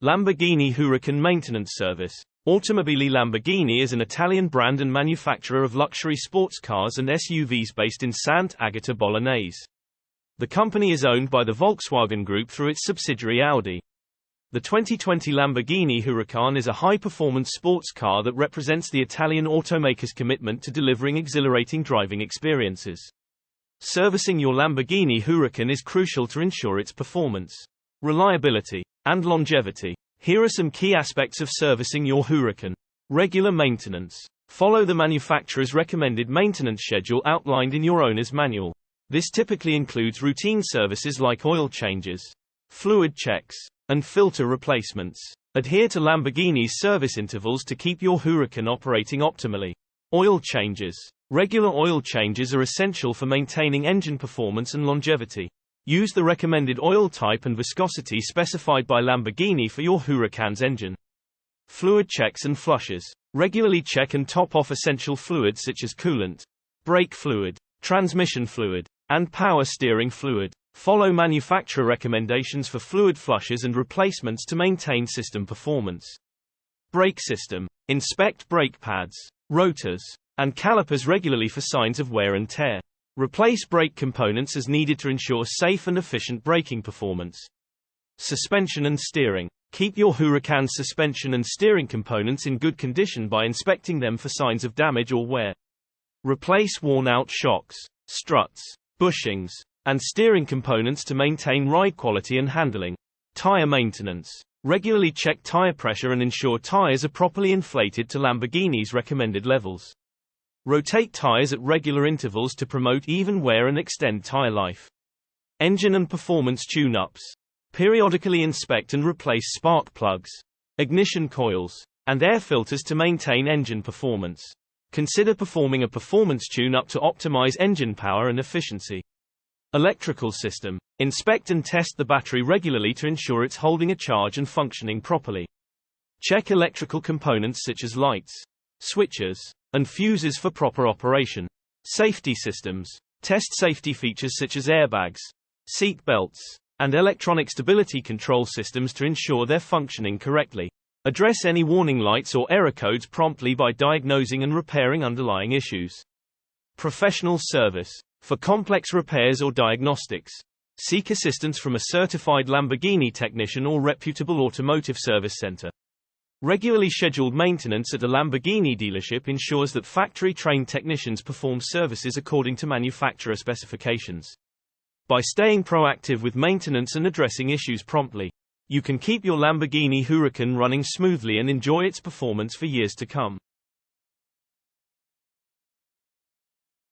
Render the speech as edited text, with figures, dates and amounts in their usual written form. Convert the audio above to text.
Lamborghini Huracan Maintenance Service. Automobili Lamborghini is an Italian brand and manufacturer of luxury sports cars and SUVs based in Sant'Agata Bolognese. The company is owned by the Volkswagen Group through its subsidiary Audi. The 2020 Lamborghini Huracan is a high-performance sports car that represents the Italian automaker's commitment to delivering exhilarating driving experiences. Servicing your Lamborghini Huracan is crucial to ensure its performance, reliability, and longevity. Here are some key aspects of servicing your Huracan. Regular maintenance. Follow the manufacturer's recommended maintenance schedule outlined in your owner's manual. This typically includes routine services like oil changes, fluid checks, and filter replacements. Adhere to Lamborghini's service intervals to keep your Huracan operating optimally. Oil changes. Regular oil changes are essential for maintaining engine performance and longevity. Use the recommended oil type and viscosity specified by Lamborghini for your Huracan's engine. Fluid checks and flushes. Regularly check and top off essential fluids such as coolant, brake fluid, transmission fluid, and power steering fluid. Follow manufacturer recommendations for fluid flushes and replacements to maintain system performance. Brake system. Inspect brake pads, rotors, and calipers regularly for signs of wear and tear. Replace brake components as needed to ensure safe and efficient braking performance. Suspension and steering. Keep your Huracan's suspension and steering components in good condition by inspecting them for signs of damage or wear. Replace worn-out shocks, struts, bushings, and steering components to maintain ride quality and handling. Tire maintenance. Regularly check tire pressure and ensure tires are properly inflated to Lamborghini's recommended levels. Rotate tires at regular intervals to promote even wear and extend tire life. Engine and performance tune-ups. Periodically inspect and replace spark plugs, ignition coils, and air filters to maintain engine performance. Consider performing a performance tune-up to optimize engine power and efficiency. Electrical system. Inspect and test the battery regularly to ensure it's holding a charge and functioning properly. Check electrical components such as lights, switches, and fuses for proper operation. Safety systems. Test safety features such as airbags, seat belts, and electronic stability control systems to ensure they're functioning correctly. Address any warning lights or error codes promptly by diagnosing and repairing underlying issues. Professional service. For complex repairs or diagnostics, seek assistance from a certified Lamborghini technician or reputable automotive service center. Regularly scheduled maintenance at a Lamborghini dealership ensures that factory-trained technicians perform services according to manufacturer specifications. By staying proactive with maintenance and addressing issues promptly, you can keep your Lamborghini Huracan running smoothly and enjoy its performance for years to come.